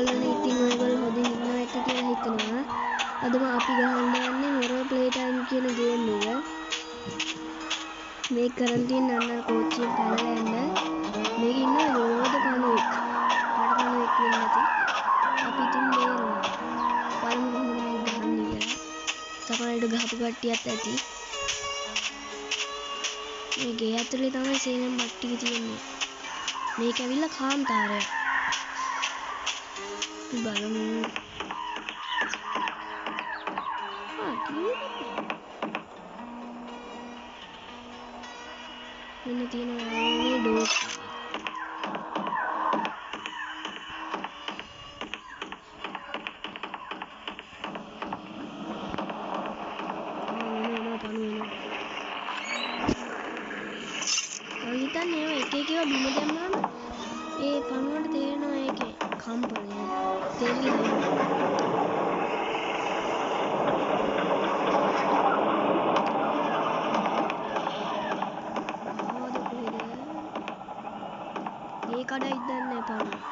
යාළුවනේ ඉතින් ඔයගොල්ලෝ හොඳින් ඉන්නවා ඇති කියලා හිතනවා. අදම අපි ගහන්න යන්නේ හොරර් ප්ලේ ටයිම් කියන ගේම් එක. මේ කරන් තියෙන අන්න කෝච්චියෙන් පැනලා යන්න. මේක ඉන්නවා යෝධ පණුවෙක්. කඩ පණුවෙක් වෙන්නේ නැති. අපි ඉතින් බේරුණා. බලමු කොහොමද මේක ගහන්නේ කියලා. සමහරවිට ගහපු කට්ටියත් ඇති. මේ ගේ ඇතුලේ තමයි සේනම් බට්ටික තියෙන්නේ. මේක ඇවිල්ලා කාන්තාරය. අපි බලමු. මෙන්න තියෙනවා මේ ඩෝර්. හිතන්නේ ඔය එක එක ඒවා බිම දැම්මම ඒ පණුවට තේරෙනවා ඒකේ කම්පනය තේරිලා ආවද කොහෙද ඒ කඩයි දන්නේ පණුව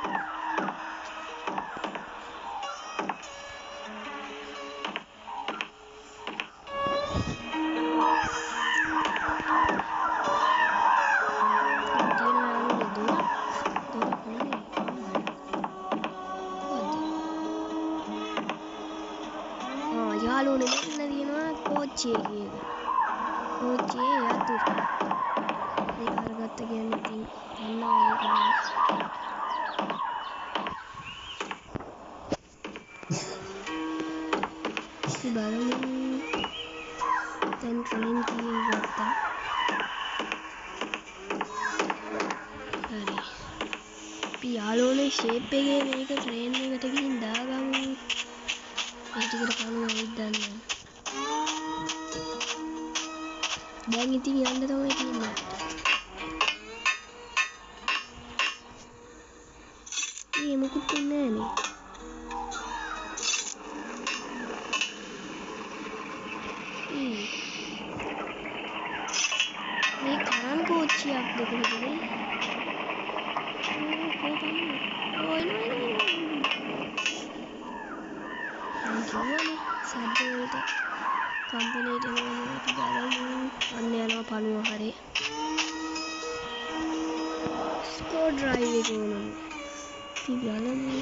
යාළුවනේ මෙන්න තියෙනවා කෝච්චිය කියන කෝච්චියේ යතුරු ඒක අරගත්ත කියන්නේ ඉතින් යනවා ඒක බලමු දැන් ට්‍රේන් කී ගත්තා හරි අපි යාළුවනේ ෂේප් එකේ මේක ට්‍රේන් එකට ගිහින් දාගමු ඒ ටිකට පණුව ඇවිත් දන්න දැන් ඉතින් යන්න තමයි තියෙන්නේ මේ මොකුත් වෙන්නේ නෑනේ මේ කරන් කෝච්චියක්ද කොහෙද කිව්වනේ සද්ද වලට කම්පැනිට එනවා අපි බලමු අන්න යනවා පණුව හරේ ස්කෝ ඩ්‍රයිව් එක ඕනම අපි බලමු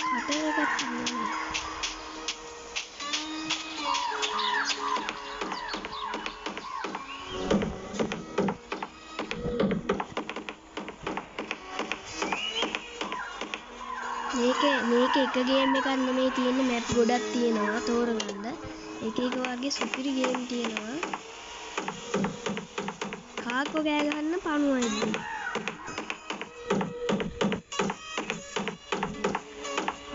කටරකට තියෙනවා මේක එක ගේම් එකක් නෙමෙයි තියෙන්නේ මැප් ගොඩක් තියෙනවා තෝරගන්න එක එක වගේ සුපිරි ගේම් තියෙනවා කාක්කෝ ගෑ ගන්න පණුවයි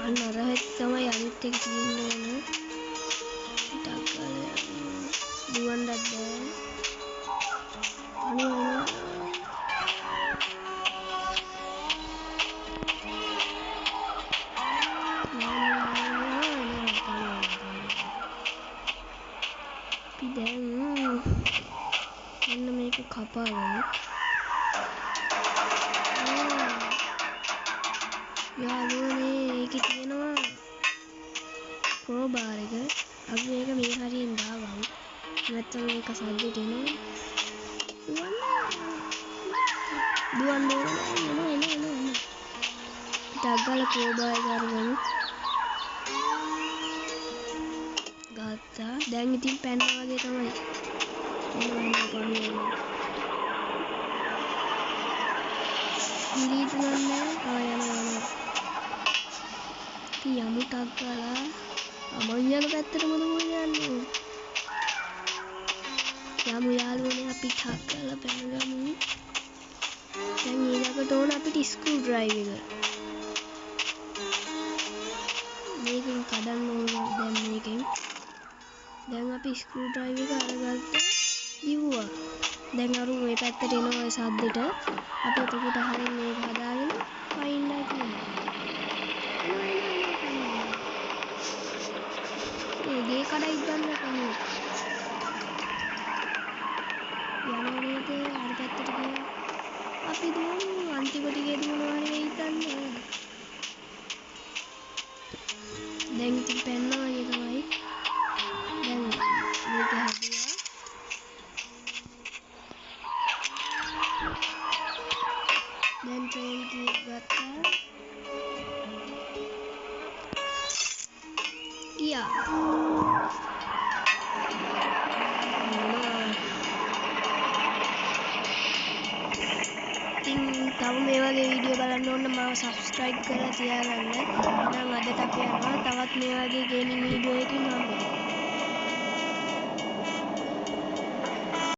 අන්න අරහෙත් තමයි අනිත් එක තියෙන්නේ ඕන ටිකක් ගාලා දුවන්නත් බෑ පණුවයි මෙන්න මේක කපාගමු යාළුවනේ ඒකේ තියෙනවා ක්‍රෝබාර් එක අපි මේක මේ හරියෙන් දාගමු නැත්නම් මේක සද්දෙට එනවා දුවන්න එනවා ටග්ගල ක්‍රෝබාර් එක අරගමු ගත්තා දැන් ඉතින් පැන්නා වගේ තමයි ඩිලීට් නෑ යනවා අපි යමු ටක් ගාලා අමන් යන පැත්තටම දුවගෙන යන්නේ යමු යාළුවනේ අපි ටක් ගාලා පැනගමු දැන් ඊළඟට ඕන අපිට ස්ක්‍රූ ඩ්‍රයිව් එක මේකෙන් කඩන්න ඕන දැන් මේකෙන් දැන් අපි ස්ක්‍රූ ඩ්‍රයිව් එක අරගත්තා දිව්වා දැන් අරු මේ පැත්තට එනවා ඒ සද්දෙට අපි එතකොට හරින් මේක හදාගෙන පයින්නයි තියෙන්නේ ඒ ගේ කඩයි ගන්න කන්නේ යනවා නේද අර පැත්තට ගියා අපි දුවමු අන්තිම ටිකේදී මොනවා හරි වෙයි හිතන්නේ. දැන් ඉතින් පැන්නා වගේ තමයි. දැන් මේක හැදුවා. දැන් ට්‍රේන් කී ගත්තා. ගියා. ඉතින් තව මේ වගේ වීඩියෝ බලන්න ඕන මාව subscribe කරලා තියාගන්න. එහෙනම් අදට අපි යනවා තවත් මේ වගේ ගේමින් වීඩියෝ එකකින් හම්බෙමු.